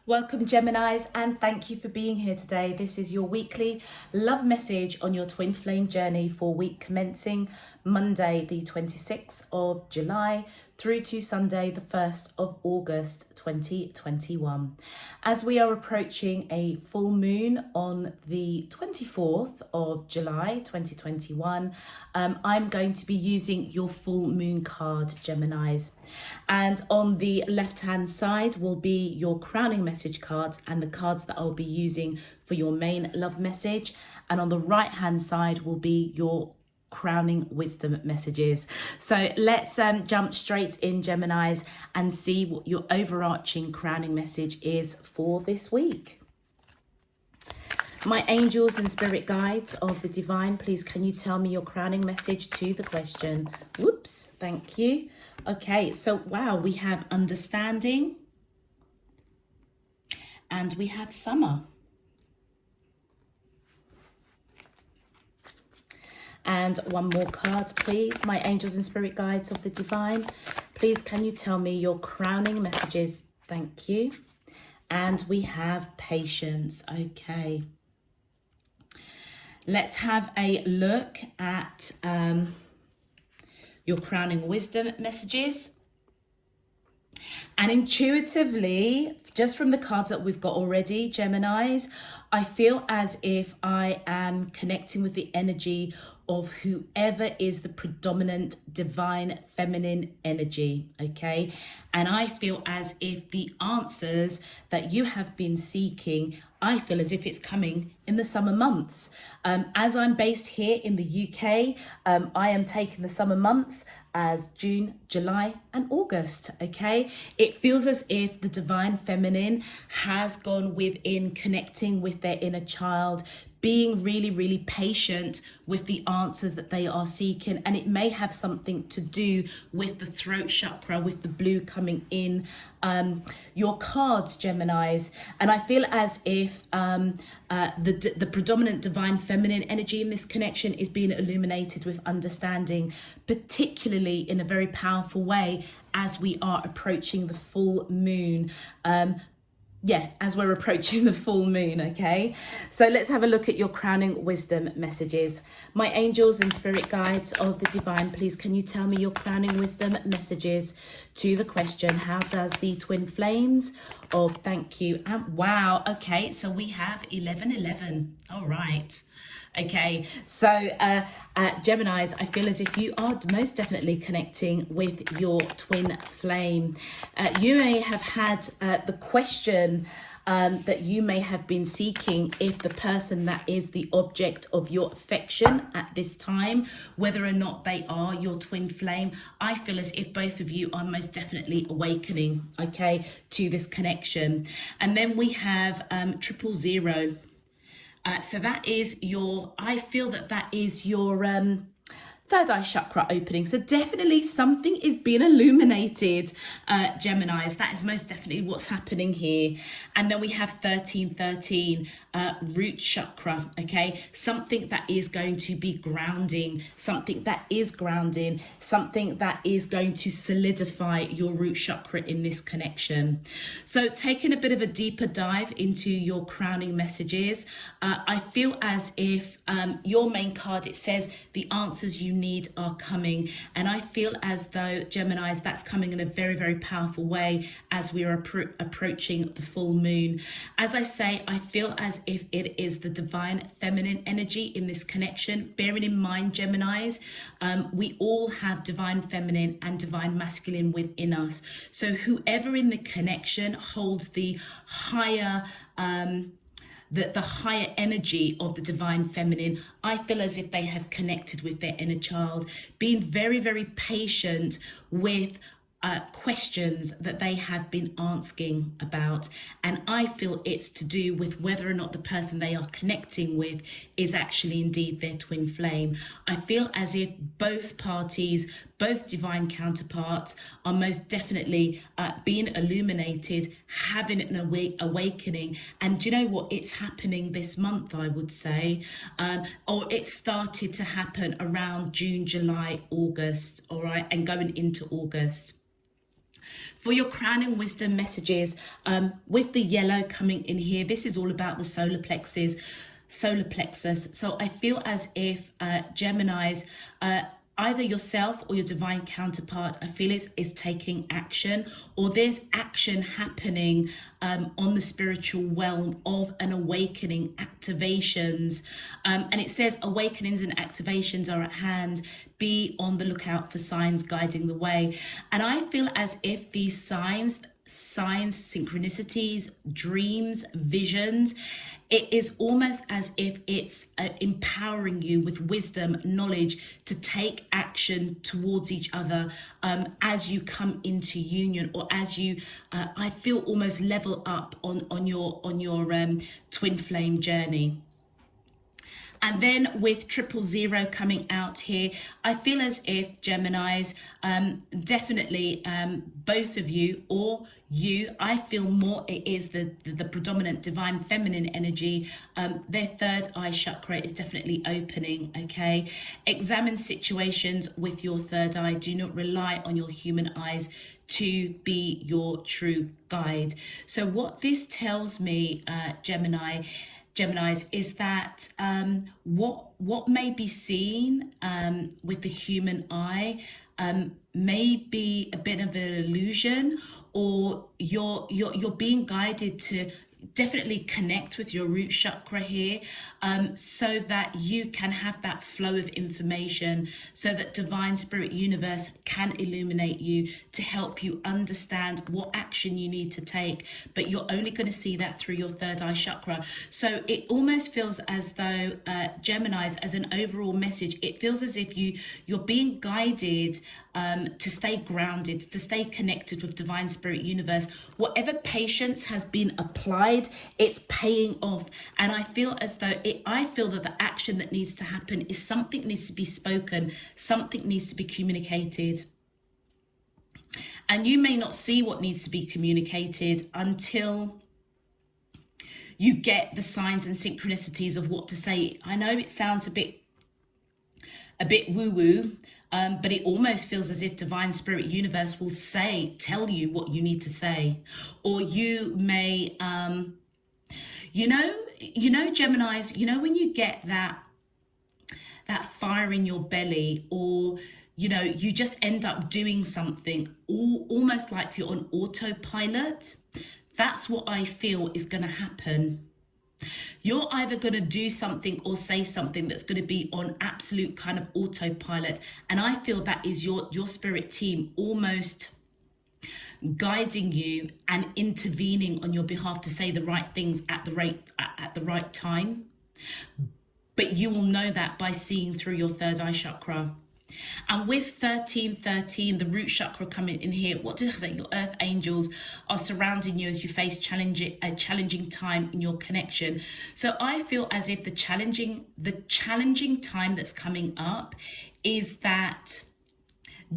Welcome, Geminis, and thank you for being here today. This is your weekly love message on your twin flame journey for week commencing Monday, the 26th of July, through to Sunday, the 1st of August 2021. As we are approaching a full moon on the 24th of July 2021, I'm going to be using your full moon card, Geminis. And on the left hand side will be your crowning message cards and the cards that I'll be using for your main love message. And on the right hand side will be your crowning wisdom messages. So let's jump straight in, Geminis, and see what your overarching crowning message is for this week. My angels and spirit guides of the divine, please can you tell me your crowning message to the question? Whoops, thank you. Okay, so wow, we have understanding and we have summer. And one more card, please. My angels and spirit guides of the divine, please can you tell me your crowning messages? Thank you. And we have patience. Okay. Let's have a look at your crowning wisdom messages. And intuitively, just from the cards that we've got already, Geminis, I feel as if I am connecting with the energy of whoever is the predominant divine feminine energy, okay? And I feel as if the answers that you have been seeking, I feel as if it's coming in the summer months. As I'm based here in the UK, I am taking the summer months as June, July and August, okay? It feels as if the divine feminine has gone within, connecting with their inner child, being really, really patient with the answers that they are seeking. And it may have something to do with the throat chakra, with the blue coming in your cards, Geminis. And I feel as if the predominant divine feminine energy in this connection is being illuminated with understanding, particularly in a very powerful way as we are approaching the full moon. As we're approaching the full moon, okay? So let's have a look at your crowning wisdom messages. My angels and spirit guides of the divine, please can you tell me your crowning wisdom messages to the question, how does the twin flames of thank you and wow, okay, so we have 1111. All right. Okay, so Geminis, I feel as if you are most definitely connecting with your twin flame. You may have had the question that you may have been seeking if the person that is the object of your affection at this time, whether or not they are your twin flame. I feel as if both of you are most definitely awakening, okay, to this connection. And then we have 000. So that is your, I feel that is your third eye chakra opening. So definitely something is being illuminated, Geminis. That is most definitely what's happening here. And then we have 1313, root chakra, okay? Something that is going to be grounding, something that is grounding, something that is going to solidify your root chakra in this connection. So taking a bit of a deeper dive into your crowning messages, I feel as if your main card, it says the answers you need are coming, and I feel as though, Geminis, that's coming in a very, very powerful way as we are approaching the full moon. As I say, I feel as if it is the divine feminine energy in this connection. Bearing in mind, Geminis, we all have divine feminine and divine masculine within us. So whoever in the connection holds the higher the higher energy of the divine feminine, I feel as if they have connected with their inner child, being very, very patient with questions that they have been asking about. And I feel it's to do with whether or not the person they are connecting with is actually indeed their twin flame. I feel as if both parties, both divine counterparts, are most definitely being illuminated, having an awakening. And do you know what? It's happening this month, I would say, or it started to happen around June, July, August, all right, and going into August. For your crowning wisdom messages, with the yellow coming in here, this is all about the solar plexus. So I feel as if Geminis, either yourself or your divine counterpart, I feel is taking action, or there's action happening on the spiritual realm of an awakening, activations. And it says awakenings and activations are at hand. Be on the lookout for signs guiding the way. And I feel as if these signs, synchronicities, dreams, visions, it is almost as if it's empowering you with wisdom, knowledge to take action towards each other as you come into union, or as you, I feel, almost level up on your twin flame journey. And then with 000 coming out here, I feel as if Geminis, definitely both of you, or you, I feel more it is the predominant divine feminine energy. Their third eye chakra is definitely opening, okay? Examine situations with your third eye. Do not rely on your human eyes to be your true guide. So what this tells me, Geminis, is that what may be seen with the human eye may be a bit of an illusion, or you're being guided to definitely connect with your root chakra here, so that you can have that flow of information, so that divine spirit universe can illuminate you to help you understand what action you need to take. But you're only going to see that through your third eye chakra. So it almost feels as though Geminis, as an overall message, it feels as if you're being guided to stay grounded, to stay connected with divine spirit universe. Whatever patience has been applied, it's paying off. And I feel as though I feel that the action that needs to happen is something needs to be spoken, something needs to be communicated. And you may not see what needs to be communicated until you get the signs and synchronicities of what to say. I know it sounds a bit woo-woo, but it almost feels as if divine spirit universe will tell you what you need to say. Or you may, you know, Geminis, when you get that fire in your belly, or you just end up doing something almost like you're on autopilot. That's what I feel is going to happen. You're either going to do something or say something that's going to be on absolute kind of autopilot. And I feel that is your spirit team almost guiding you and intervening on your behalf to say the right things at the right time. But you will know that by seeing through your third eye chakra. And with 1313, the root chakra coming in here, what does it say? Your earth angels are surrounding you as you face a challenging time in your connection. So I feel as if the challenging time that's coming up is that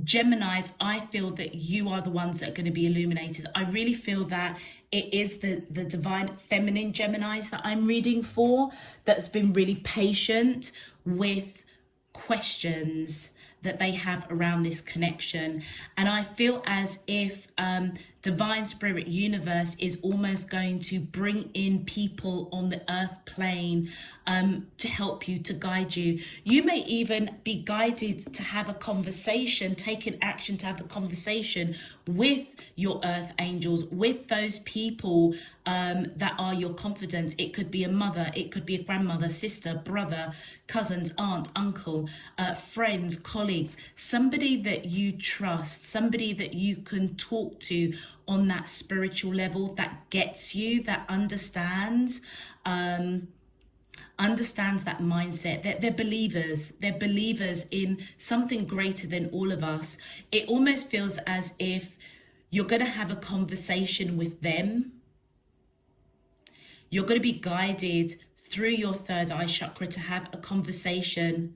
Geminis, I feel that you are the ones that are going to be illuminated. I really feel that it is the divine feminine Geminis that I'm reading for that's been really patient with questions that they have around this connection. And I feel as if divine spirit universe is almost going to bring in people on the earth plane to help you, to guide you. You may even be guided to have a conversation, taking action to have a conversation with your earth angels, with those people that are your confidants. It could be a mother, it could be a grandmother, sister, brother, cousins, aunt, uncle, friends, colleagues, somebody that you trust, somebody that you can talk to on that spiritual level, that gets you, that understands that mindset, that they're believers in something greater than all of us. It almost feels as if you're going to have a conversation with them. You're going to be guided through your third eye chakra to have a conversation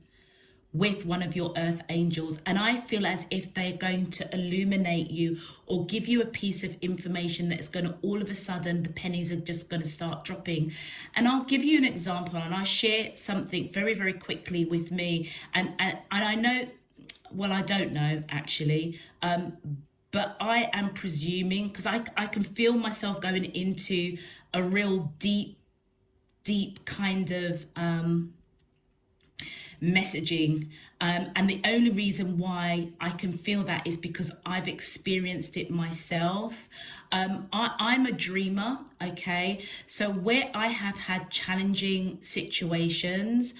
with one of your earth angels. And I feel as if they're going to illuminate you or give you a piece of information that is going to, all of a sudden, the pennies are just going to start dropping. And I'll give you an example, and I'll share something very, very quickly with me. And I know, well, I don't know actually, but I am presuming, because I can feel myself going into a real deep kind of messaging. And the only reason why I can feel that is because I've experienced it myself. I'm a dreamer, okay? So where I have had challenging situations,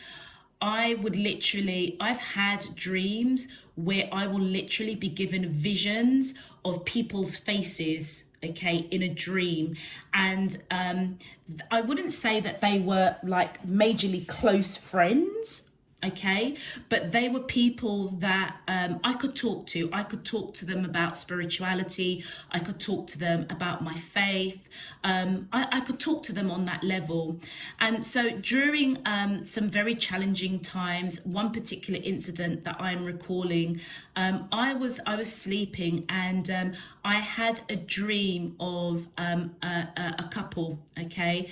I've had dreams where I will literally be given visions of people's faces, okay, in a dream. And I wouldn't say that they were like majorly close friends, okay, but they were people that I could talk to. I could talk to them about spirituality. I could talk to them about my faith. I could talk to them on that level. And so during some very challenging times, one particular incident that I'm recalling, I was sleeping, and I had a dream of a couple, okay,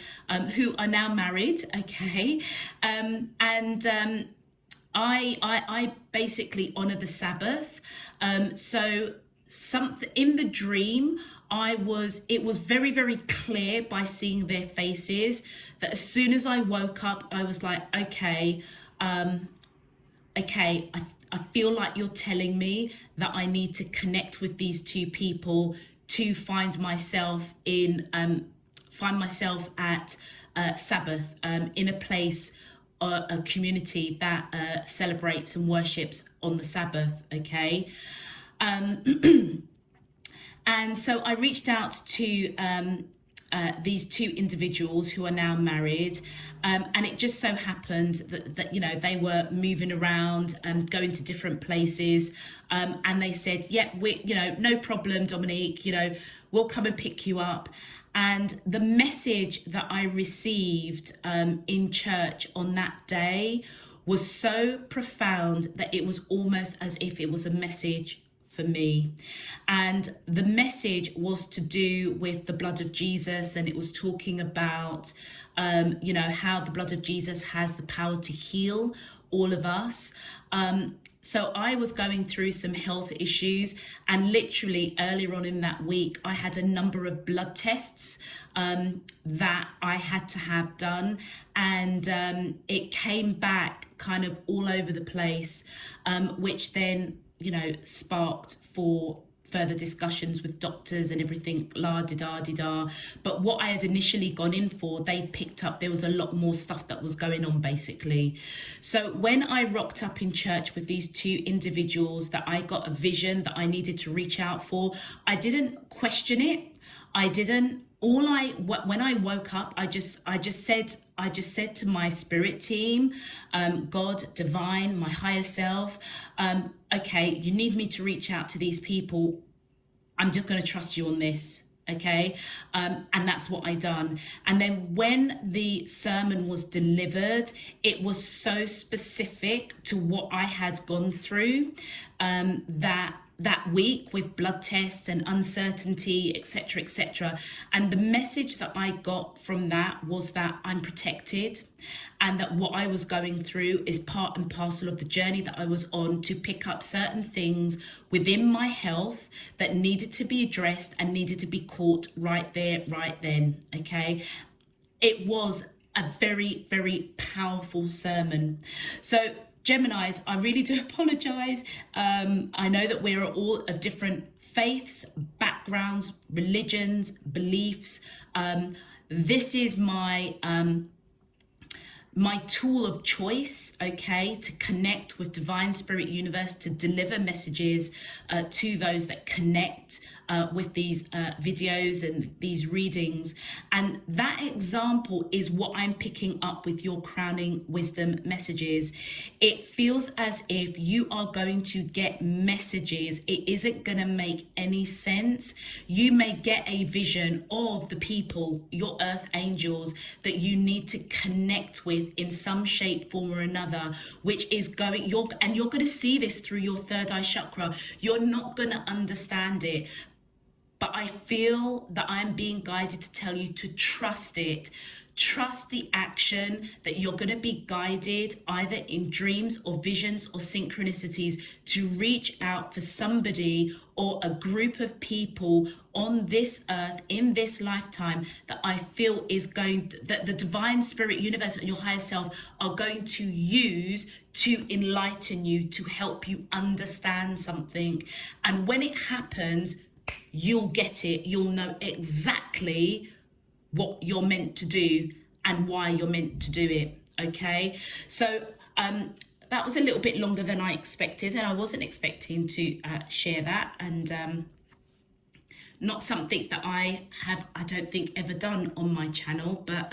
who are now married, okay, I basically honor the Sabbath. So something in the dream, it was very, very clear by seeing their faces that as soon as I woke up, I was like, okay, I feel like you're telling me that I need to connect with these two people to find myself at Sabbath, in a place, a community that celebrates and worships on the Sabbath, okay? And so I reached out to these two individuals who are now married, and it just so happened that you know, they were moving around and going to different places, and they said, yeah, no problem, Dominique, we'll come and pick you up. And the message that I received in church on that day was so profound that it was almost as if it was a message for me. And the message was to do with the blood of Jesus, and it was talking about how the blood of Jesus has the power to heal all of us. So I was going through some health issues, and literally earlier on in that week, I had a number of blood tests that I had to have done, and it came back kind of all over the place, which then, sparked for further discussions with doctors and everything, la-di-da-di-da. But what I had initially gone in for, they picked up there was a lot more stuff that was going on, basically. So when I rocked up in church with these two individuals that I got a vision that I needed to reach out for, I didn't question it. I didn't. When I woke up, I just said to my spirit team, God, divine, my higher self, okay, you need me to reach out to these people. I'm just going to trust you on this. Okay. And that's what I done. And then when the sermon was delivered, it was so specific to what I had gone through, that week with blood tests and uncertainty, etc., etc. And the message that I got from that was that I'm protected, and that what I was going through is part and parcel of the journey that I was on to pick up certain things within my health that needed to be addressed and needed to be caught right there, right then. Okay. It was a very, very powerful sermon. So Geminis, I really do apologize. I know that we're all of different faiths, backgrounds, religions, beliefs. This is my tool of choice, okay, to connect with Divine Spirit Universe, to deliver messages to those that connect with these videos and these readings. And that example is what I'm picking up with your crowning wisdom messages. It feels as if you are going to get messages. It isn't going to make any sense. You may get a vision of the people, your earth angels, that you need to connect with in some shape, form or another, which is you're going to see this through your third eye chakra. You're not going to understand it, but I feel that I'm being guided to tell you to trust it, Trust the action, that you're going to be guided either in dreams or visions or synchronicities to reach out for somebody or a group of people on this earth in this lifetime that I feel is that the divine spirit universe and your higher self are going to use to enlighten you, to help you understand something. And when it happens, you'll get it. You'll know exactly what you're meant to do and why you're meant to do it. Okay, so that was a little bit longer than I expected, and I wasn't expecting to share that, and not something that I don't think ever done on my channel, but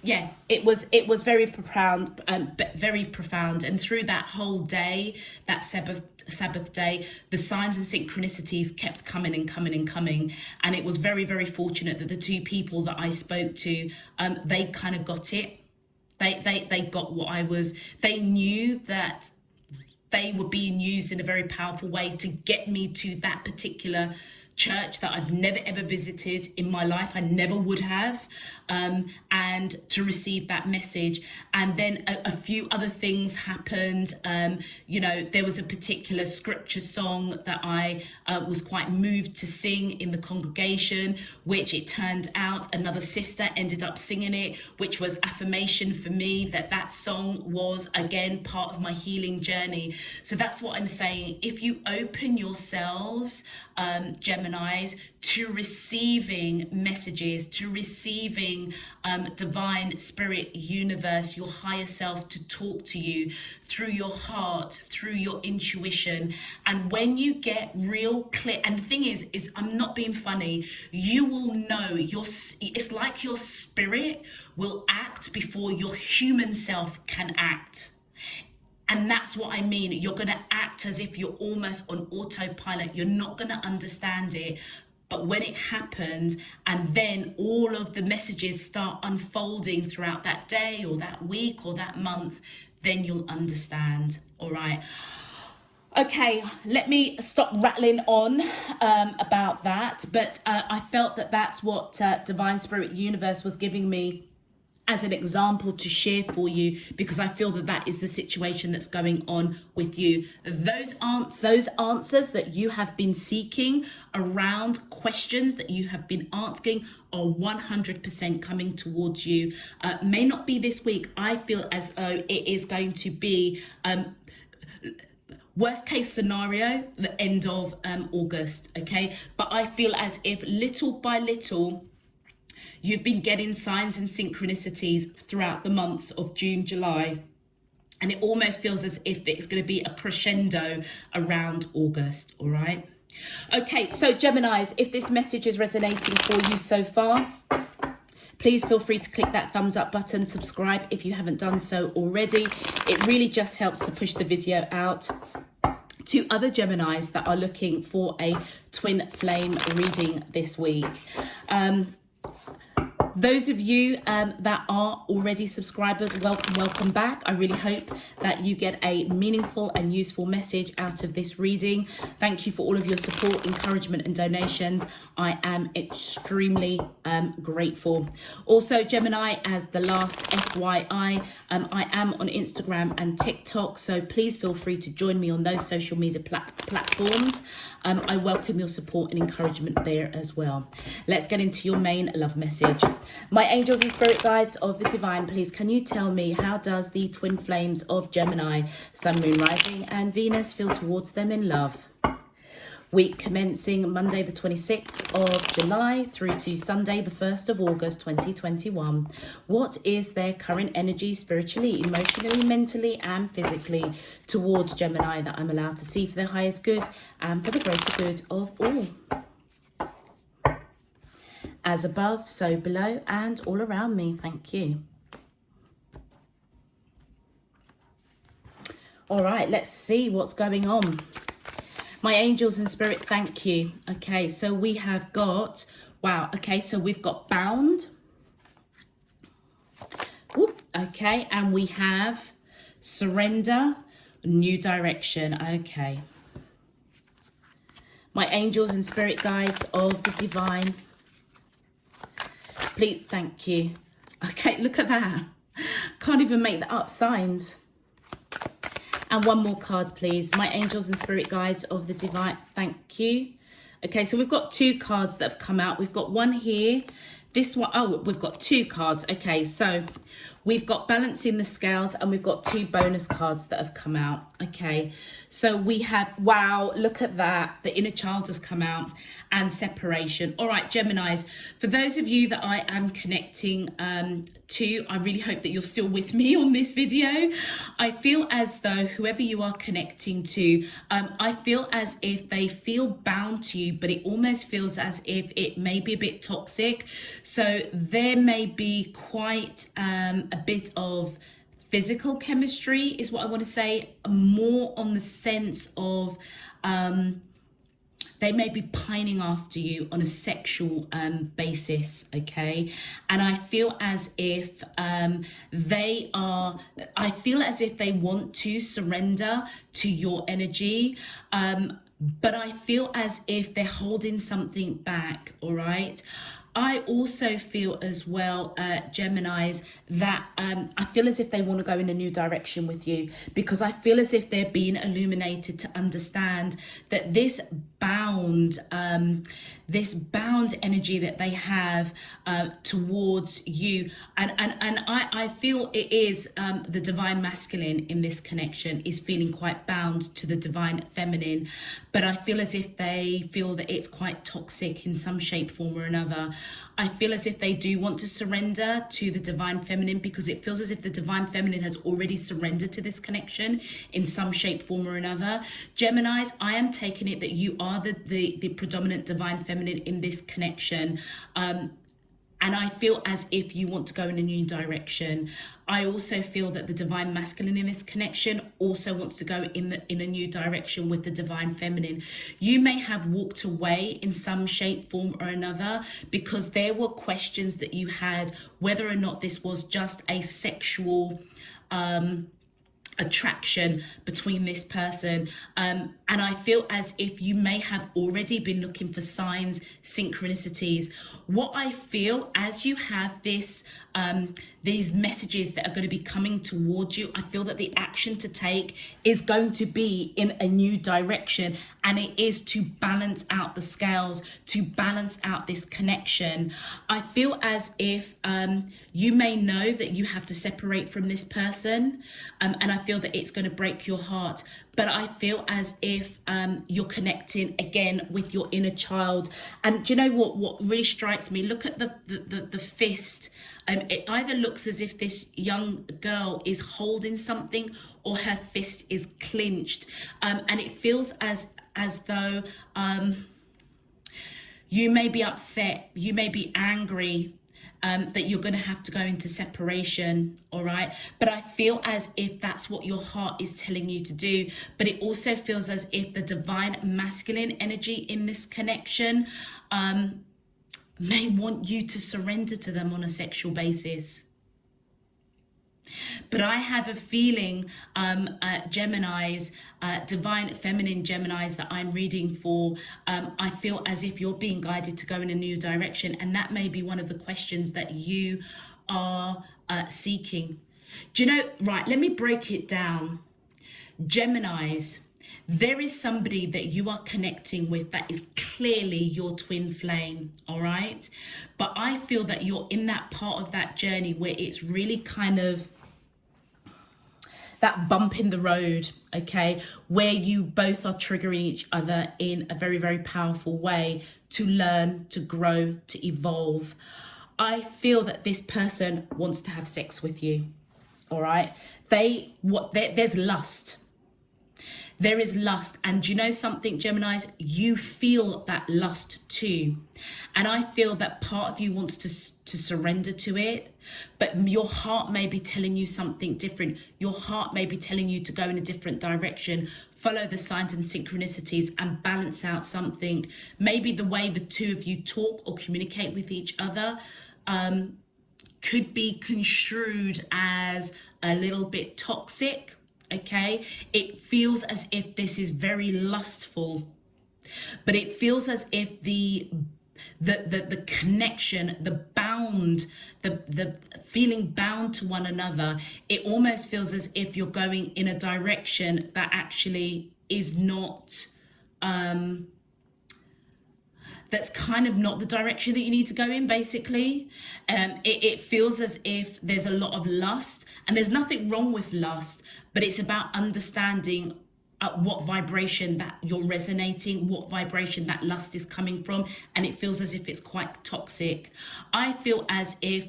yeah, it was very profound, and through that whole day, that Sabbath day, the signs and synchronicities kept coming and coming and coming, and it was very, very fortunate that the two people that I spoke to, they kind of got it. They got what I was. They knew that they were being used in a very powerful way to get me to that particular church that I've never ever visited in my life. I never would have, and to receive that message. And then a few other things happened. You know, there was a particular scripture song that I was quite moved to sing in the congregation, which it turned out another sister ended up singing it, which was affirmation for me that that song was again part of my healing journey. So that's what I'm saying. If you open yourselves, Geminis, to receiving messages, to receiving divine spirit universe, your higher self to talk to you through your heart, through your intuition. And when you get real clear, and the thing is I'm not being funny, you will know it's like your spirit will act before your human self can act. And that's what I mean. You're going to act as if you're almost on autopilot. You're not going to understand it. But when it happens, and then all of the messages start unfolding throughout that day or that week or that month, then you'll understand. All right. Okay, let me stop rattling on about that. But I felt that that's what Divine Spirit Universe was giving me as an example to share for you, because I feel that that is the situation that's going on with you. Those answers that you have been seeking around questions that you have been asking are 100% coming towards you. May not be this week. I feel as though it is going to be worst case scenario, the end of August, okay? But I feel as if little by little, you've been getting signs and synchronicities throughout the months of June, July, and it almost feels as if it's going to be a crescendo around August, all right? Okay, so Geminis, if this message is resonating for you so far, please feel free to click that thumbs up button, subscribe if you haven't done so already. It really just helps to push the video out to other Geminis that are looking for a twin flame reading this week. Those of you that are already subscribers, welcome back. I really hope that you get a meaningful and useful message out of this reading. Thank you for all of your support, encouragement and donations. I am extremely grateful. Also, Gemini, as the last FYI, I am on Instagram and TikTok, so please feel free to join me on those social media platforms. I welcome your support and encouragement there as well. Let's get into your main love message. My angels and spirit guides of the divine, please can you tell me, how does the twin flames of Gemini, Sun, Moon, Rising and Venus feel towards them in love? Week commencing Monday the 26th of July through to Sunday the 1st of August 2021. What is their current energy spiritually, emotionally, mentally and physically towards Gemini that I'm allowed to see for their highest good and for the greater good of all? As above, so below and all around me. Thank you. All right, let's see what's going on. My angels and spirit, thank you. Okay, so we have got, wow, okay, so we've got bound. Whoop, okay, and we have surrender, new direction. Okay. My angels and spirit guides of the divine, Please, thank you. Okay, look at that. Can't even make that up. Signs. And one more card, please. My angels and spirit guides of the divine. Thank you. Okay, so we've got 2 cards that have come out. We've got one here. This one, oh, we've got 2 cards. Okay, so we've got balancing the scales and we've got 2 bonus cards that have come out. Okay, so we have, wow, look at that. The inner child has come out and separation. All right, Geminis, for those of you that I am connecting to, I really hope that you're still with me on this video. I feel as though whoever you are connecting to, I feel as if they feel bound to you, but it almost feels as if it may be a bit toxic. So there may be quite a bit of physical chemistry is what I want to say, more on the sense of they may be pining after you on a sexual basis, okay? And I feel as if they want to surrender to your energy, but I feel as if they're holding something back, all right? I also feel as well, Geminis, that I feel as if they want to go in a new direction with you, because I feel as if they're being illuminated to understand that this bound energy that they have towards you, and I feel it is the divine masculine in this connection is feeling quite bound to the divine feminine, but I feel as if they feel that it's quite toxic in some shape, form or another. I feel as if they do want to surrender to the divine feminine, because it feels as if the divine feminine has already surrendered to this connection in some shape, form or another. Geminis, I am taking it that you are the predominant divine feminine in this connection. And I feel as if you want to go in a new direction. I also feel that the divine masculine in this connection also wants to go in a new direction with the divine feminine. You may have walked away in some shape, form or another because there were questions that you had whether or not this was just a sexual attraction between this person, and I feel as if you may have already been looking for signs, synchronicities. What I feel as you have this these messages that are going to be coming towards you, I feel that the action to take is going to be in a new direction, and it is to balance out the scales, to balance out this connection. I feel as if you may know that you have to separate from this person, and I feel that it's going to break your heart, but I feel as if you're connecting again with your inner child. And do you know what really strikes me? Look at the fist. It either looks as if this young girl is holding something or her fist is clenched, and it feels as though you may be upset, you may be angry, that you're going to have to go into separation, all right? But I feel as if that's what your heart is telling you to do. But it also feels as if the divine masculine energy in this connection may want you to surrender to them on a sexual basis. But I have a feeling, Geminis, divine feminine Geminis that I'm reading for, I feel as if you're being guided to go in a new direction. And that may be one of the questions that you are seeking. Do you know, right, let me break it down. Geminis, there is somebody that you are connecting with that is clearly your twin flame, all right? But I feel that you're in that part of that journey where it's really kind of that bump in the road, okay, where you both are triggering each other in a very, very powerful way to learn, to grow, to evolve. I feel that this person wants to have sex with you, all right? There's lust. There is lust, and do you know something, Geminis? You feel that lust too, and I feel that part of you wants to surrender to it, but your heart may be telling you something different. Your heart may be telling you to go in a different direction, follow the signs and synchronicities and balance out something. Maybe the way the two of you talk or communicate with each other could be construed as a little bit toxic. Okay, it feels as if this is very lustful, but it feels as if the the connection, the bound, the feeling bound to one another. It almost feels as if you're going in a direction that actually is not, that's kind of not the direction that you need to go in, basically. It feels as if there's a lot of lust, and there's nothing wrong with lust, but it's about understanding what vibration that you're resonating, what vibration that lust is coming from, and it feels as if it's quite toxic. I feel as if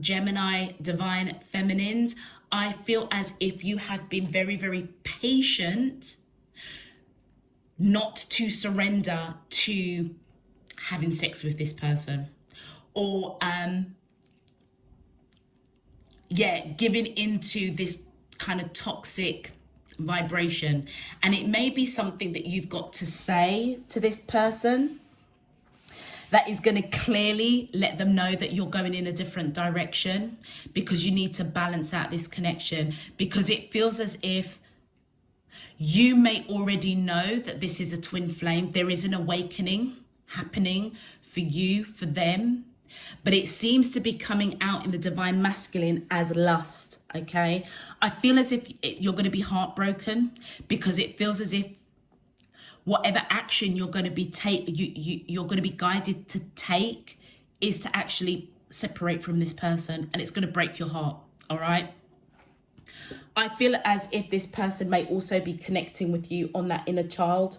Gemini, divine feminines, I feel as if you have been very, very patient not to surrender to having sex with this person, or giving into this kind of toxic vibration. And it may be something that you've got to say to this person that is going to clearly let them know that you're going in a different direction, because you need to balance out this connection, because it feels as if you may already know that this is a twin flame. There is an awakening happening for you, for them, but it seems to be coming out in the divine masculine as lust. Okay, I feel as if you're going to be heartbroken, because it feels as if whatever action you're going to be you're going to be guided to take is to actually separate from this person, and it's going to break your heart. All right, I feel as if this person may also be connecting with you on that inner child,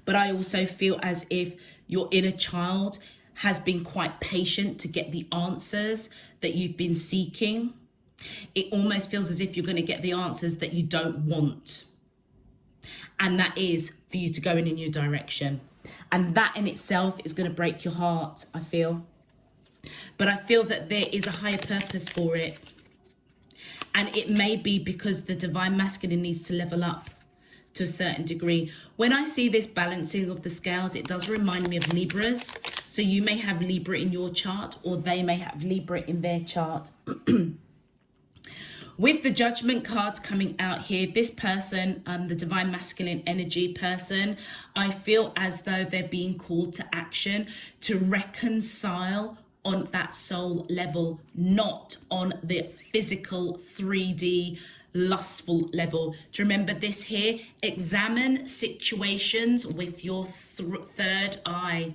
but I also feel as if your inner child has been quite patient to get the answers that you've been seeking. It almost feels as if you're going to get the answers that you don't want. And that is for you to go in a new direction. And that in itself is going to break your heart, I feel. But I feel that there is a higher purpose for it. And it may be because the divine masculine needs to level up to a certain degree. When I see this balancing of the scales, it does remind me of Libras. So you may have Libra in your chart, or they may have Libra in their chart. With the judgment cards coming out here, this person, the divine masculine energy person, I feel as though they're being called to action to reconcile on that soul level, not on the physical 3D lustful level. Do you remember this here? Examine situations with your third eye.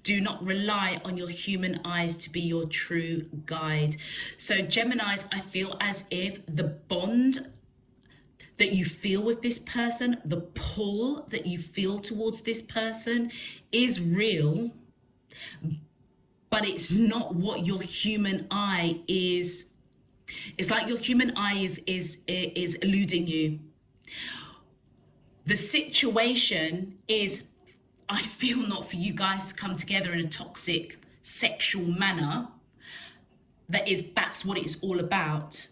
Do not rely on your human eyes to be your true guide. So Geminis, I feel as if the bond that you feel with this person, the pull that you feel towards this person is real, but it's not what your human eye is. It's like your human eye is eluding you. The situation is, I feel, not for you guys to come together in a toxic sexual manner. That's what it's all about.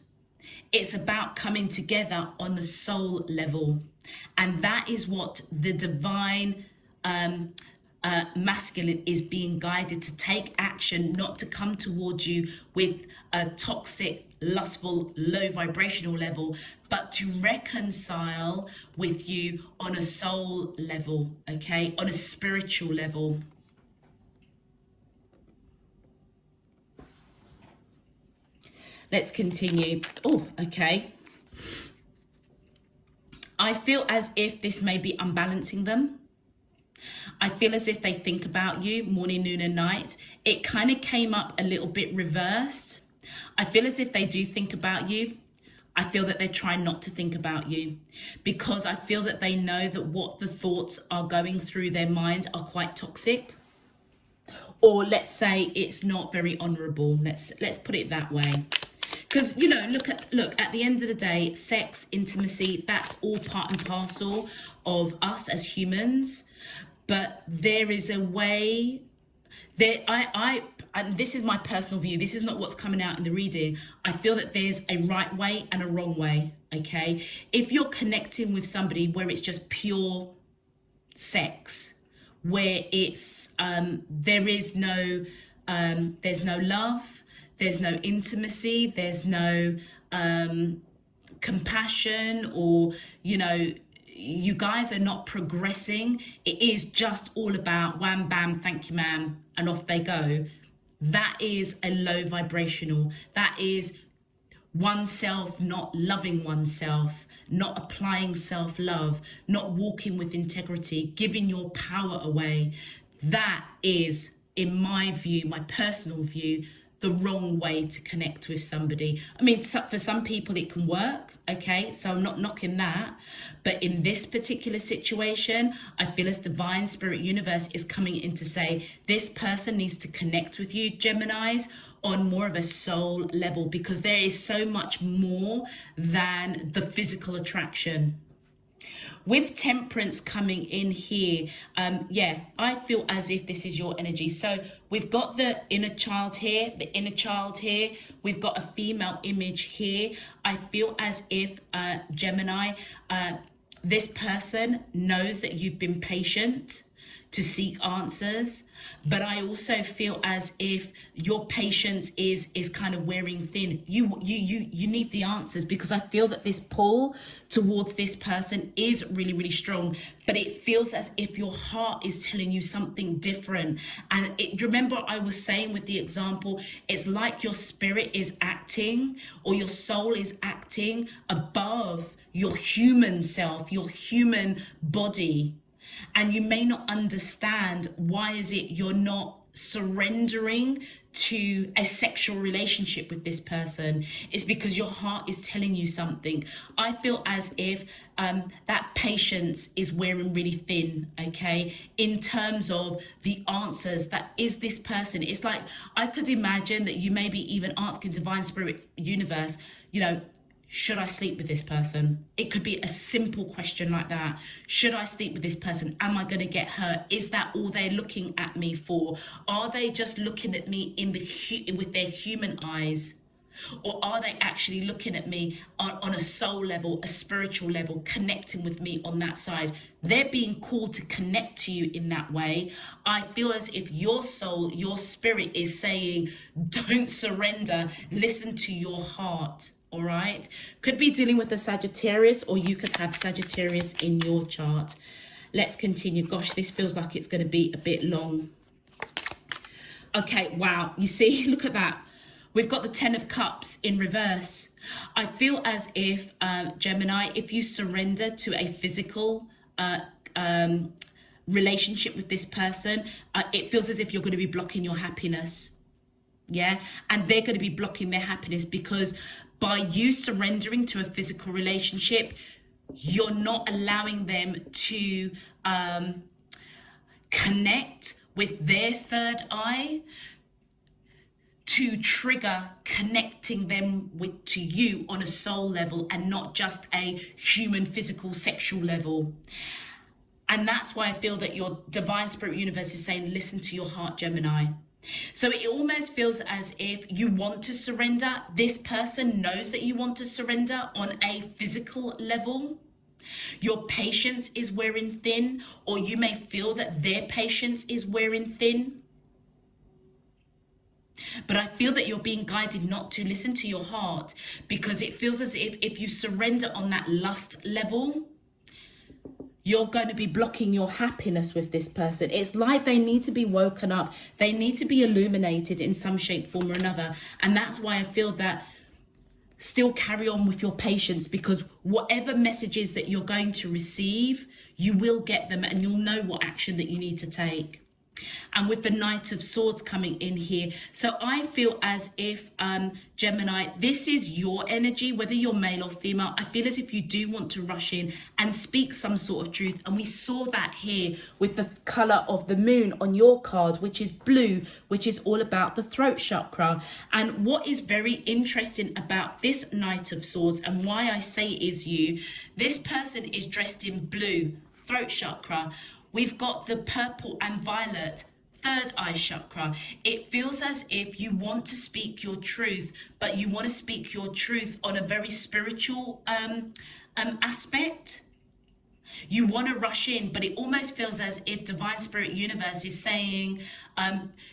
It's about coming together on the soul level. And that is what the divine masculine is being guided to take action, not to come towards you with a toxic, lustful, low vibrational level, but to reconcile with you on a soul level, okay, on a spiritual level. Let's continue. Oh, okay. I feel as if this may be unbalancing them. I feel as if they think about you morning, noon and night. It kind of came up a little bit reversed. I feel as if they do think about you. I feel that they're trying not to think about you, because I feel that they know that what the thoughts are going through their minds are quite toxic. Or let's say it's not very honourable. Let's put it that way. Because, you know, look, at the end of the day, sex, intimacy, that's all part and parcel of us as humans. But there is a way that and this is my personal view. This is not what's coming out in the reading. I feel that there's a right way and a wrong way, okay? If you're connecting with somebody where it's just pure sex, where it's, there's no love, there's no intimacy, there's no compassion, or, you know, you guys are not progressing. It is just all about wham, bam, thank you, ma'am, and off they go. That is a low vibrational. That is oneself not loving oneself, not applying self-love, not walking with integrity, giving your power away. That is, in my view, my personal view, the wrong way to connect with somebody. I mean, for some people it can work, okay, so I'm not knocking that, but in this particular situation, I feel as divine spirit universe is coming in to say this person needs to connect with you, Geminis, on more of a soul level, because there is so much more than the physical attraction. With temperance coming in here, yeah, I feel as if this is your energy. So we've got the inner child here, we've got a female image here. I feel as if, Gemini, this person knows that you've been patient to seek answers, but I also feel as if your patience is kind of wearing thin. You need the answers, because I feel that this pull towards this person is really, really strong, but it feels as if your heart is telling you something different. And remember I was saying with the example, it's like your spirit is acting, or your soul is acting above your human self, your human body. And you may not understand why is it you're not surrendering to a sexual relationship with this person. It's because your heart is telling you something. I feel as if that patience is wearing really thin, okay, in terms of the answers that is this person. It's like, I could imagine that you may be even asking divine spirit universe, you know, should I sleep with this person? It could be a simple question like that. Should I sleep with this person? Am I going to get hurt? Is that all they're looking at me for? Are they just looking at me with their human eyes? Or are they actually looking at me on a soul level, a spiritual level, connecting with me on that side? They're being called to connect to you in that way. I feel as if your soul, your spirit is saying, don't surrender. Listen to your heart. All right, could be dealing with a Sagittarius, or you could have Sagittarius in your chart. Let's continue. Gosh, this feels like it's going to be a bit long. Okay, wow, you see, look at that. We've got the 10 of Cups in reverse. I feel as if, Gemini, if you surrender to a physical relationship with this person, it feels as if you're going to be blocking your happiness. Yeah, and they're going to be blocking their happiness, because by you surrendering to a physical relationship, you're not allowing them to connect with their third eye, to trigger connecting them to you on a soul level, and not just a human, physical, sexual level. And that's why I feel that your divine spirit universe is saying, listen to your heart, Gemini. So it almost feels as if you want to surrender. This person knows that you want to surrender on a physical level. Your patience is wearing thin, or you may feel that their patience is wearing thin. But I feel that you're being guided not to listen to your heart, because it feels as if you surrender on that lust level, you're going to be blocking your happiness with this person. It's like they need to be woken up. They need to be illuminated in some shape, form or another. And that's why I feel that still carry on with your patience, because whatever messages that you're going to receive, you will get them, and you'll know what action that you need to take. And with the Knight of Swords coming in here, so I feel as if, Gemini, this is your energy, whether you're male or female. I feel as if you do want to rush in and speak some sort of truth. And we saw that here with the color of the moon on your card, which is blue, which is all about the throat chakra. And what is very interesting about this Knight of Swords, and why I say it is you, this person is dressed in blue, throat chakra. We've got the purple and violet, third eye chakra. It feels as if you want to speak your truth, but you want to speak your truth on a very spiritual aspect. You want to rush in, but it almost feels as if Divine Spirit Universe is saying,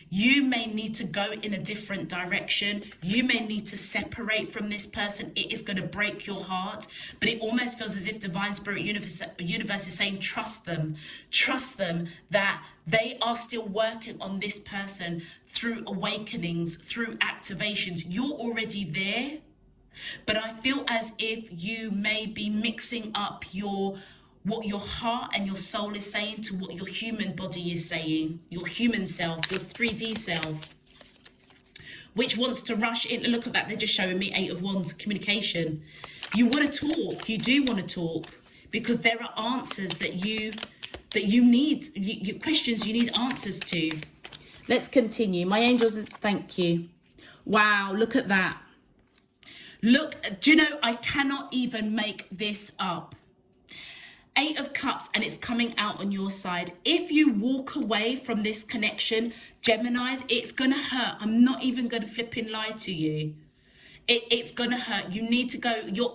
you may need to go in a different direction. You may need to separate from this person. It is going to break your heart, but it almost feels as if Divine Spirit Universe is saying, trust them that they are still working on this person through awakenings, through activations. You're already there, but I feel as if you may be mixing up what your heart and your soul is saying to what your human body is saying, your human self, your 3D self, which wants to rush in. Look at that, they're just showing me 8 of Wands, communication. You want to talk, you do want to talk, because there are answers that you need, your questions you need answers to. Let's continue. My angels, thank you. Wow, look at that. Look, do you know, I cannot even make this up. 8 of Cups, and it's coming out on your side. If you walk away from this connection, Geminis, it's gonna hurt. I'm not even gonna flipping lie to you. It's gonna hurt. You need to go. You're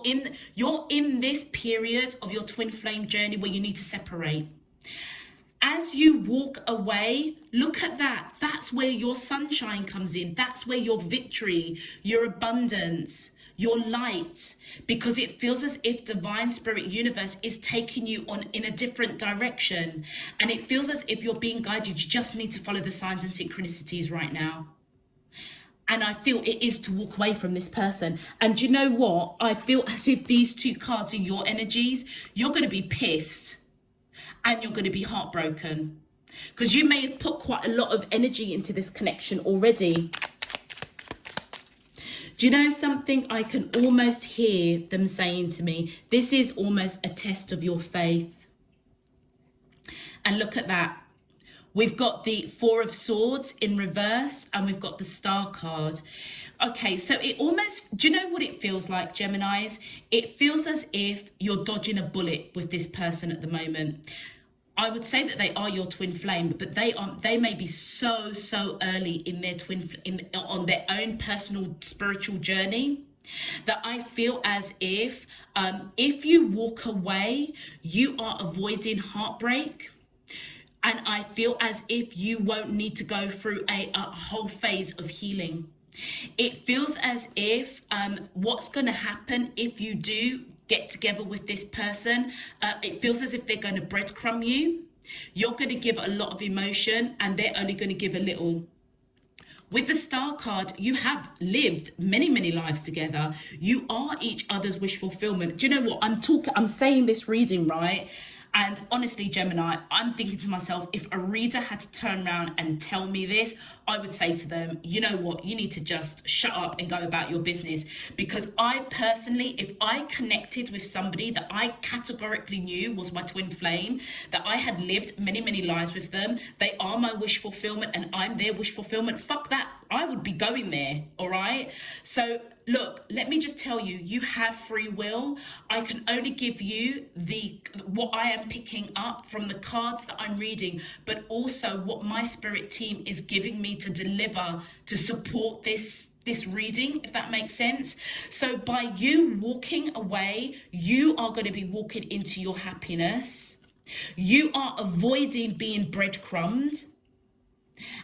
in this period of your twin flame journey where you need to separate. As you walk away, look at that. That's where your sunshine comes in. That's where your victory, your abundance, your light, because it feels as if Divine Spirit Universe is taking you on in a different direction. And it feels as if you're being guided. You just need to follow the signs and synchronicities right now. And I feel it is to walk away from this person. And you know what? I feel as if these 2 cards are your energies. You're going to be pissed and you're going to be heartbroken, because you may have put quite a lot of energy into this connection already. Do you know something? I can almost hear them saying to me, this is almost a test of your faith. And look at that. We've got the 4 of Swords in reverse, and we've got the Star card. Okay, so it almost, do you know what it feels like, Geminis? It feels as if you're dodging a bullet with this person at the moment. I would say that they are your twin flame, but they may be so early in their on their own personal spiritual journey, that I feel as if you walk away, you are avoiding heartbreak. And I feel as if you won't need to go through a whole phase of healing. It feels as if what's going to happen if you do get together with this person, it feels as if they're going to breadcrumb you. You're going to give a lot of emotion and they're only going to give a little. With the Star card, you have lived many lives together. You are each other's wish fulfillment. Do you know what? I'm saying this reading, right? And honestly, Gemini, I'm thinking to myself, if a reader had to turn around and tell me this, I would say to them, you know what, you need to just shut up and go about your business. Because I personally, if I connected with somebody that I categorically knew was my twin flame, that I had lived many lives with them, they are my wish fulfillment and I'm their wish fulfillment, fuck that, I would be going there, all right? So look, let me just tell you, you have free will. I can only give you what I am picking up from the cards that I'm reading, but also what my spirit team is giving me to deliver to support this reading, if that makes sense. So by you walking away, you are going to be walking into your happiness. You are avoiding being breadcrumbed.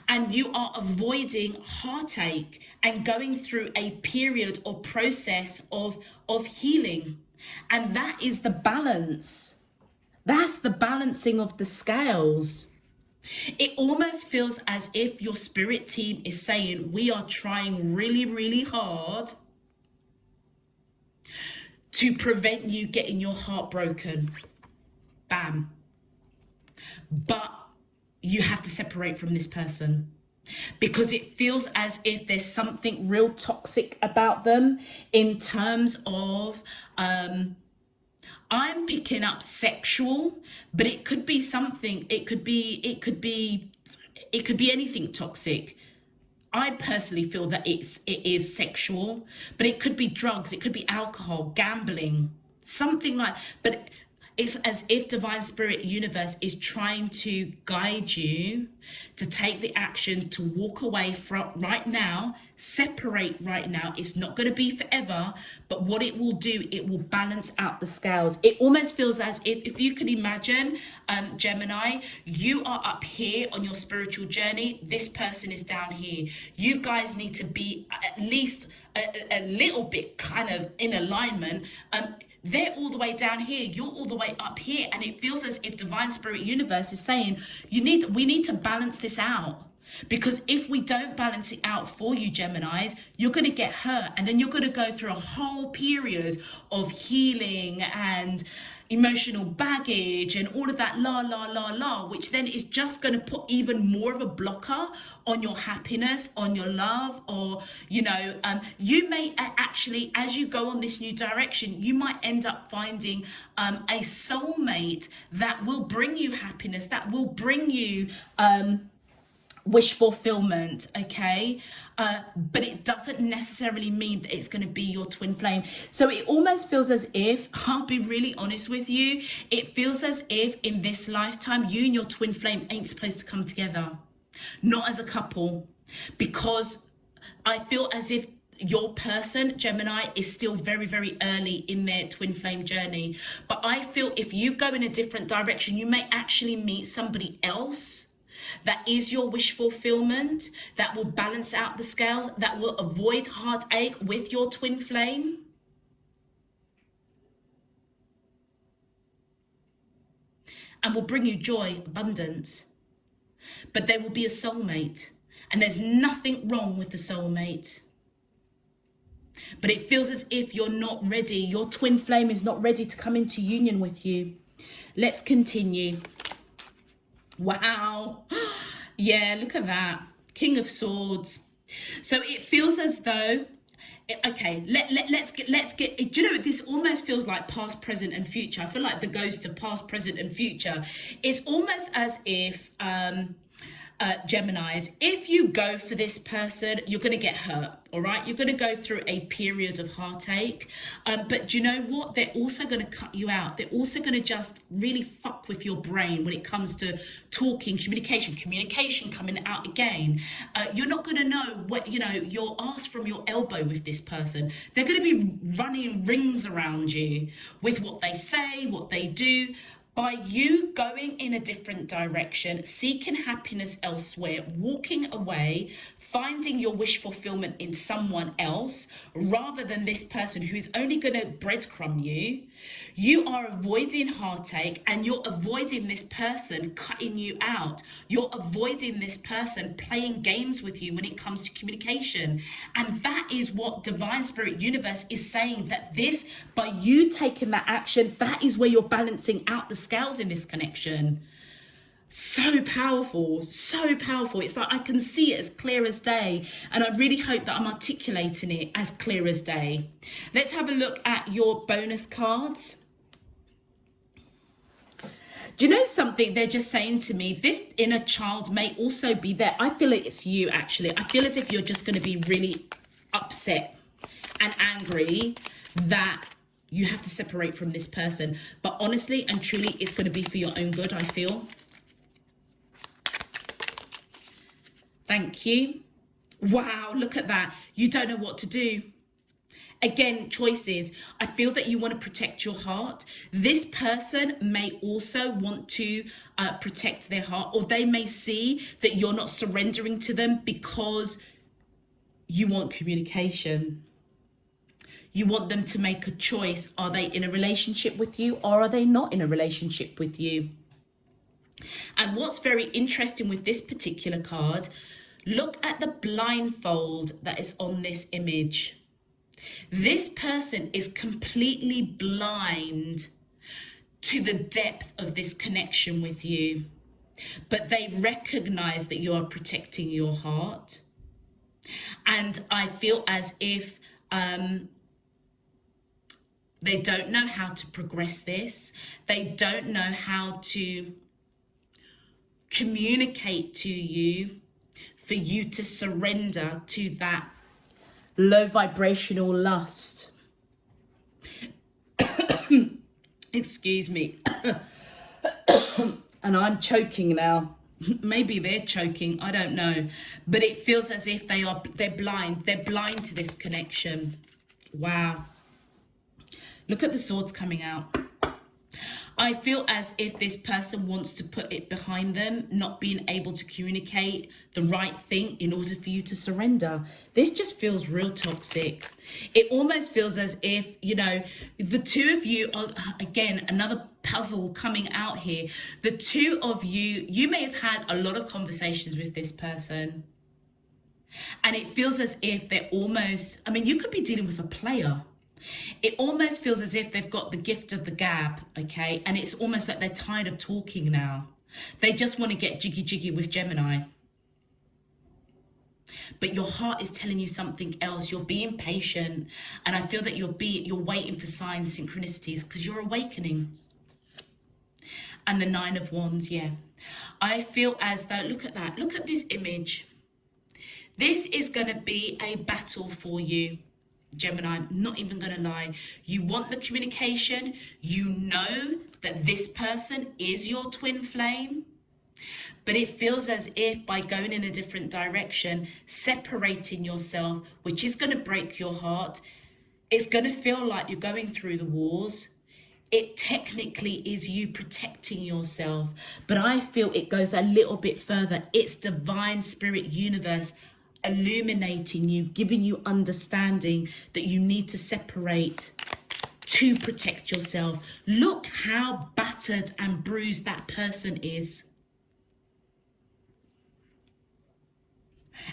And you are avoiding heartache and going through a period or process of healing. And that is the balance. That's the balancing of the scales. It almost feels as if your spirit team is saying, we are trying really hard to prevent you getting your heart broken. Bam. But you have to separate from this person, because it feels as if there's something real toxic about them in terms of, I'm picking up sexual, but it could be something, it could be anything toxic. I personally feel that it is sexual, but it could be drugs, it could be alcohol, gambling, something like, but It's as if divine spirit universe is trying to guide you to take the action to walk away from right now, separate right now. It's not going to be forever, but what it will do, it will balance out the scales. It almost feels as if you could imagine, Gemini, you are up here on your spiritual journey. This person is down here. You guys need to be at least a little bit kind of in alignment. They're all the way down here, you're all the way up here, and it feels as if divine spirit universe is saying we need to balance this out, because if we don't balance it out for you, Geminis, you're going to get hurt, and then you're going to go through a whole period of healing and emotional baggage and all of that which then is just going to put even more of a blocker on your happiness, on your love, or you may actually, as you go on this new direction, you might end up finding a soulmate that will bring you happiness, that will bring you wish fulfillment, okay? But it doesn't necessarily mean that it's going to be your twin flame. So it almost feels as if, I'll be really honest with you, it feels as if in this lifetime, you and your twin flame ain't supposed to come together. Not as a couple. Because I feel as if your person, Gemini, is still very, very early in their twin flame journey. But I feel if you go in a different direction, you may actually meet somebody else that is your wish fulfillment, that will balance out the scales, that will avoid heartache with your twin flame. And will bring you joy, abundance. But there will be a soulmate. And there's nothing wrong with the soulmate. But it feels as if you're not ready. Your twin flame is not ready to come into union with you. Let's continue. Wow. Yeah, look at that. King of Swords. So it feels as though, okay, let's get, do you know, this almost feels like past, present and future. I feel like the ghost of past, present and future. It's almost as if, Geminis, if you go for this person, you're going to get hurt, all right? You're going to go through a period of heartache. But do you know what? They're also going to cut you out. They're also going to just really fuck with your brain when it comes to talking, communication coming out again. You're not going to know what, your ass from your elbow with this person. They're going to be running rings around you with what they say, what they do. By you going in a different direction, seeking happiness elsewhere, walking away, finding your wish fulfillment in someone else, rather than this person who is only going to breadcrumb you, you are avoiding heartache, and you're avoiding this person cutting you out. You're avoiding this person playing games with you when it comes to communication. And that is what Divine Spirit Universe is saying, that this, by you taking that action, that is where you're balancing out the scales in this connection. So powerful, so powerful. It's like I can see it as clear as day, and I really hope that I'm articulating it as clear as day. Let's have a look at your bonus cards. Do you know something? They're just saying to me, this inner child may also be there. I feel it's you, actually. I feel as if you're just going to be really upset and angry that you have to separate from this person. But honestly and truly, it's going to be for your own good, I feel. Thank you. Wow, look at that. You don't know what to do. Again, choices. I feel that you want to protect your heart. This person may also want to protect their heart, or they may see that you're not surrendering to them because you want communication. You want them to make a choice. Are they in a relationship with you, or are they not in a relationship with you? And what's very interesting with this particular card, look at the blindfold that is on this image. This person is completely blind to the depth of this connection with you, but they recognize that you are protecting your heart. And I feel as if they don't know how to progress this. They don't know how to communicate to you for you to surrender to that low vibrational lust. Excuse me. And I'm choking now. Maybe they're choking, I don't know. But it feels as if they're blind. They're blind to this connection. Wow. Look at the swords coming out. I feel as if this person wants to put it behind them, not being able to communicate the right thing in order for you to surrender. This just feels real toxic. It almost feels as if, you know, the two of you are, again, another puzzle coming out here. The two of you, you may have had a lot of conversations with this person. And it feels as if they're almost, I mean, you could be dealing with a player. It almost feels as if they've got the gift of the gab, okay? And it's almost like they're tired of talking now. They just want to get jiggy with Gemini. But your heart is telling you something else. You're being patient. And I feel that you're waiting for signs, synchronicities, because you're awakening. And the 9 of Wands, yeah. I feel as though, look at that. Look at this image. This is going to be a battle for you. Gemini, I'm not even going to lie. You want the communication. You know that this person is your twin flame. But it feels as if by going in a different direction, separating yourself, which is going to break your heart, it's going to feel like you're going through the wars. It technically is you protecting yourself. But I feel it goes a little bit further. It's divine spirit universe illuminating you, giving you understanding that you need to separate to protect yourself. Look how battered and bruised that person is.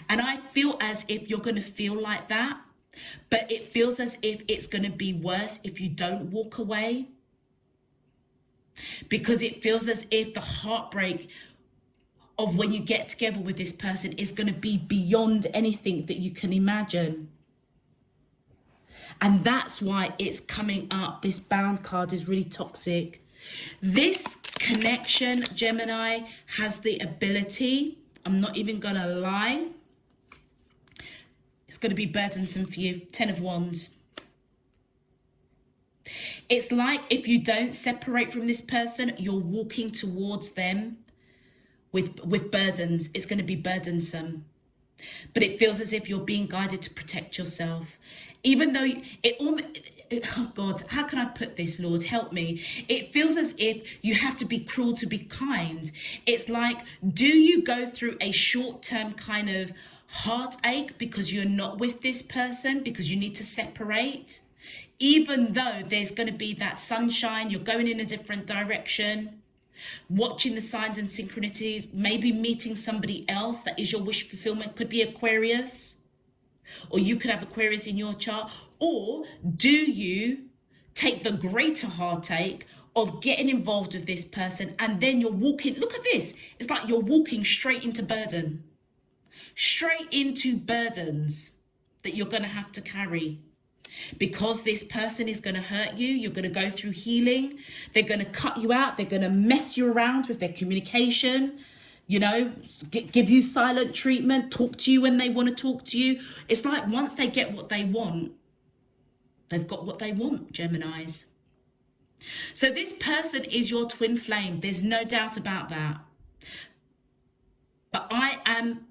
And I feel as if you're going to feel like that, but it feels as if it's going to be worse if you don't walk away. Because it feels as if the heartbreak of when you get together with this person is going to be beyond anything that you can imagine. And that's why it's coming up. This bound card is really toxic. This connection, Gemini, has the ability, I'm not even going to lie, it's going to be burdensome for you. 10 of Wands. It's like if you don't separate from this person, you're walking towards them with burdens. It's going to be burdensome. But it feels as if you're being guided to protect yourself. Even though oh God, how can I put this, Lord? Help me. It feels as if you have to be cruel to be kind. It's like, do you go through a short-term kind of heartache because you're not with this person, because you need to separate? Even though there's going to be that sunshine, you're going in a different direction. Watching the signs and synchronicities, maybe meeting somebody else that is your wish fulfillment. Could be Aquarius, or you could have Aquarius in your chart. Or do you take the greater heartache of getting involved with this person, and then you're walking, look at this, it's like you're walking straight into burden, straight into burdens that you're going to have to carry. Because this person is going to hurt you, you're going to go through healing. They're going to cut you out. They're going to mess you around with their communication, you know, give you silent treatment, talk to you when they want to talk to you. It's like once they get what they want, they've got what they want, Geminis. So this person is your twin flame. There's no doubt about that. But I'm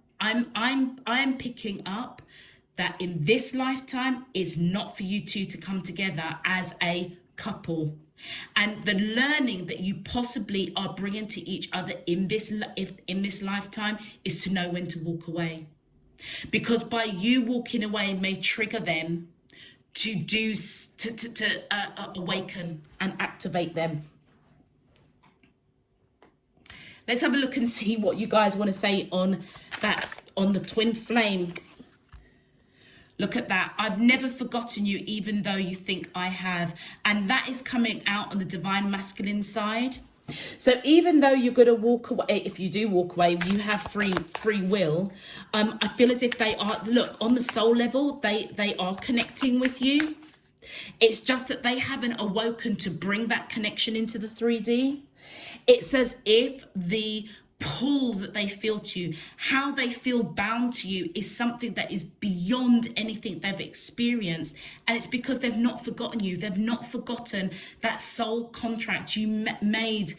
picking up that in this lifetime, it's not for you two to come together as a couple. And the learning that you possibly are bringing to each other in this lifetime is to know when to walk away. Because by you walking away may trigger them to awaken and activate them. Let's have a look and see what you guys want to say on that, on the twin flame. Look at that. I've never forgotten you, even though you think I have. And that is coming out on the divine masculine side. So even though you're going to walk away, if you do walk away, you have free will. I feel as if they are, look, on the soul level, they are connecting with you. It's just that they haven't awoken to bring that connection into the 3D. It's as if the pull that they feel to you, how they feel bound to you, is something that is beyond anything they've experienced. And it's because they've not forgotten you. They've not forgotten that soul contract you made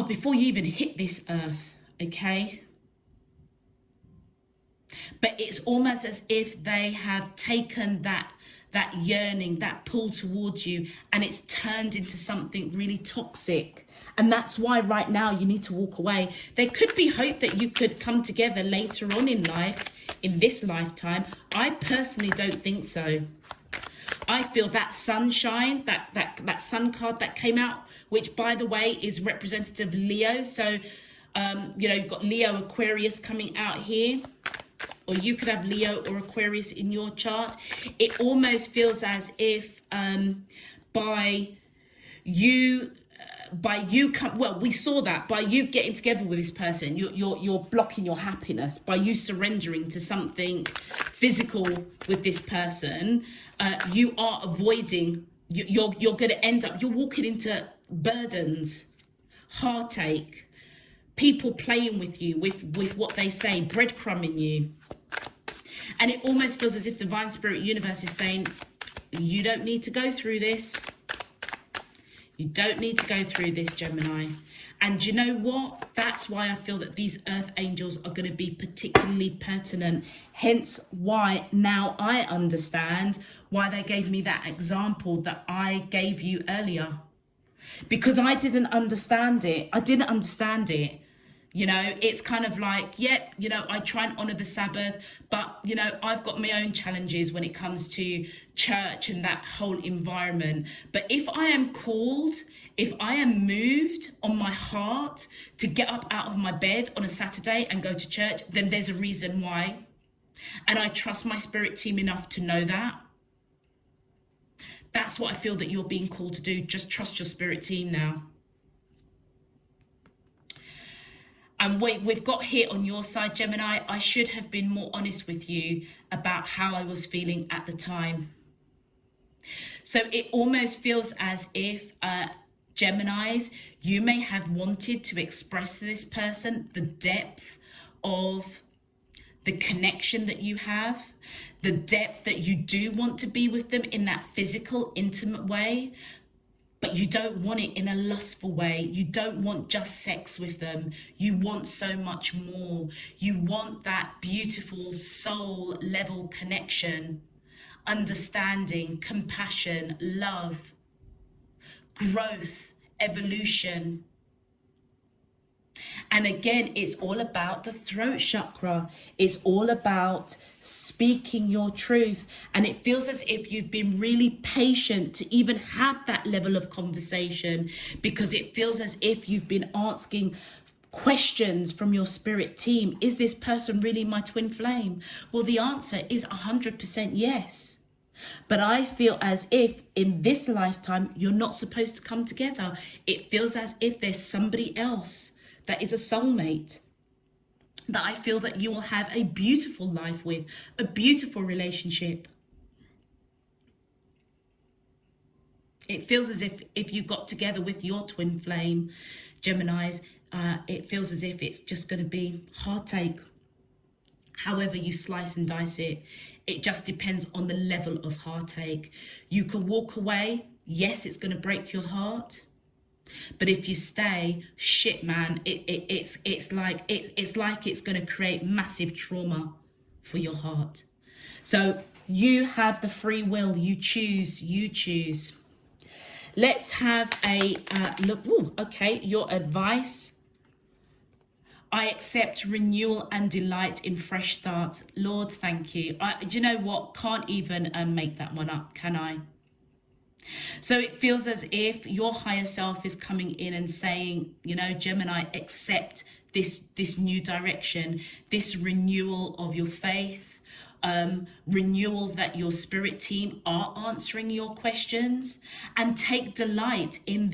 before you even hit this earth, okay? But it's almost as if they have taken that yearning, that pull towards you, and it's turned into something really toxic. And that's why right now you need to walk away. There could be hope that you could come together later on in life, in this lifetime. I personally don't think so. I feel that sunshine, that sun card that came out, which by the way is representative of Leo. So, you've got Leo Aquarius coming out here, or you could have Leo or Aquarius in your chart. It almost feels as if we saw that by you getting together with this person, you're blocking your happiness. By you surrendering to something physical with this person, you are avoiding, you're going to end up, you're walking into burdens, heartache, people playing with you, with what they say, breadcrumbing you. And it almost feels as if Divine Spirit Universe is saying, you don't need to go through this. You don't need to go through this, Gemini. And you know what? That's why I feel that these earth angels are going to be particularly pertinent. Hence why now I understand why they gave me that example that I gave you earlier. Because I didn't understand it. You know, it's kind of like, yep, I try and honor the Sabbath, but, I've got my own challenges when it comes to church and that whole environment. But if I am called, if I am moved on my heart to get up out of my bed on a Saturday and go to church, then there's a reason why. And I trust my spirit team enough to know that. That's what I feel that you're being called to do. Just trust your spirit team now. And we've got here on your side, Gemini, I should have been more honest with you about how I was feeling at the time. So it almost feels as if, Geminis, you may have wanted to express to this person the depth of the connection that you have, the depth that you do want to be with them in that physical, intimate way. But you don't want it in a lustful way. You don't want just sex with them. You want so much more. You want that beautiful soul level connection, understanding, compassion, love, growth, evolution. And again, it's all about the throat chakra. It's all about speaking your truth. And it feels as if you've been really patient to even have that level of conversation, because it feels as if you've been asking questions from your spirit team. Is this person really my twin flame? Well, the answer is 100% yes. But I feel as if in this lifetime, you're not supposed to come together. It feels as if there's somebody else that is a soulmate that I feel that you will have a beautiful life with, a beautiful relationship. It feels as if you got together with your twin flame, Geminis, it feels as if it's just going to be heartache. However you slice and dice it, it just depends on the level of heartache. You could walk away. Yes, it's going to break your heart. But if you stay, shit, man, it's like it's going to create massive trauma for your heart. So you have the free will. You choose. Let's have a look. Ooh, okay, your advice. I accept renewal and delight in fresh starts. Lord, thank you. Do you know what? Can't even make that one up, can I? So it feels as if your higher self is coming in and saying, Gemini, accept this new direction, this renewal of your faith, renewals that your spirit team are answering your questions, and take delight in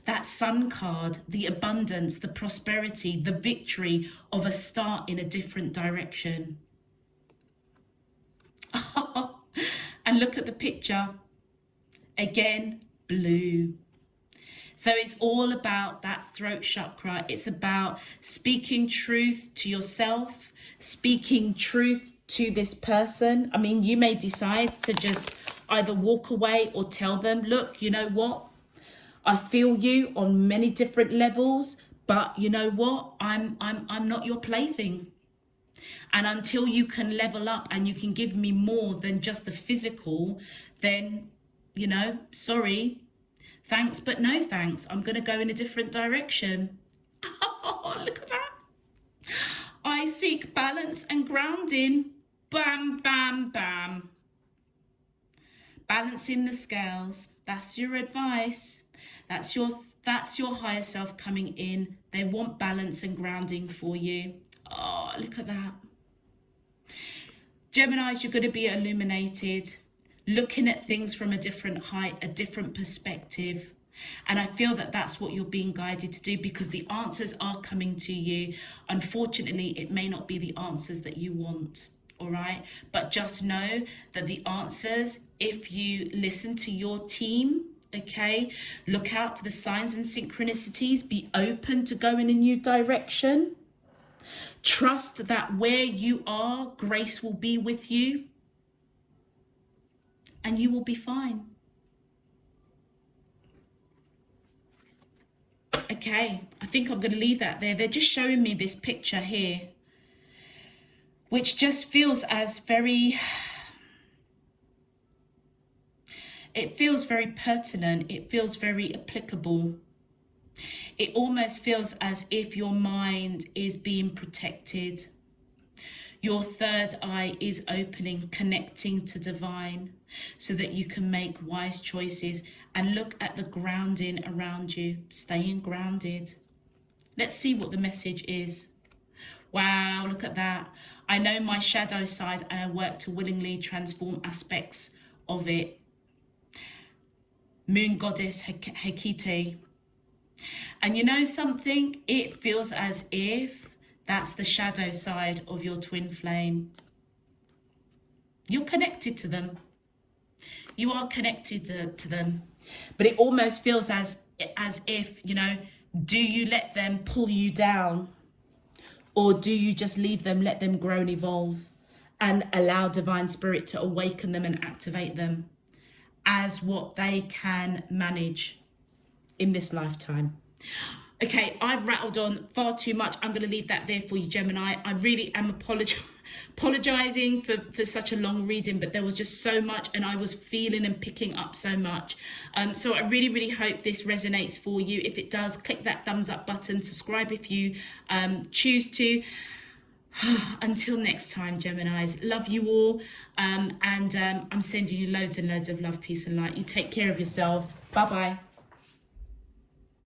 that sun card, the abundance, the prosperity, the victory of a start in a different direction. And look at the picture. Again, blue. So it's all about that throat chakra. It's about speaking truth to yourself, speaking truth to this person. I mean, you may decide to just either walk away or tell them, look, you know what? I feel you on many different levels, but you know what? I'm not your plaything. And until you can level up and you can give me more than just the physical, then, you know, sorry. Thanks, but no thanks. I'm going to go in a different direction. Oh, look at that. I seek balance and grounding. Bam, bam, bam. Balancing the scales. That's your advice. That's your higher self coming in. They want balance and grounding for you. Oh, look at that. Geminis, you're going to be illuminated, looking at things from a different height, a different perspective. And I feel that that's what you're being guided to do, because the answers are coming to you. Unfortunately, it may not be the answers that you want. All right. But just know that the answers, if you listen to your team, okay, look out for the signs and synchronicities, be open to go in a new direction. Trust that where you are, grace will be with you and you will be fine. Okay, I think I'm going to leave that there. They're just showing me this picture here, which just feels as very, it feels very pertinent. It feels very applicable. It almost feels as if your mind is being protected. Your third eye is opening, connecting to divine, so that you can make wise choices and look at the grounding around you, staying grounded. Let's see what the message is. Wow, look at that. I know my shadow side and I work to willingly transform aspects of it. Moon goddess Hecate. And you know something? It feels as if that's the shadow side of your twin flame. You're connected to them. You are connected to them. But it almost feels as if, you know, do you let them pull you down? Or do you just leave them, let them grow and evolve, and allow divine spirit to awaken them and activate them as what they can manage in this lifetime? Okay, I've rattled on far too much. I'm going to leave that there for you, Gemini. I really am apologizing for such a long reading, but there was just so much and I was feeling and picking up so much. So I really, really hope this resonates for you. If it does, click that thumbs up button, subscribe if you choose to. Until next time, Geminis, love you all. And I'm sending you loads and loads of love, peace and light. You take care of yourselves. Bye-bye.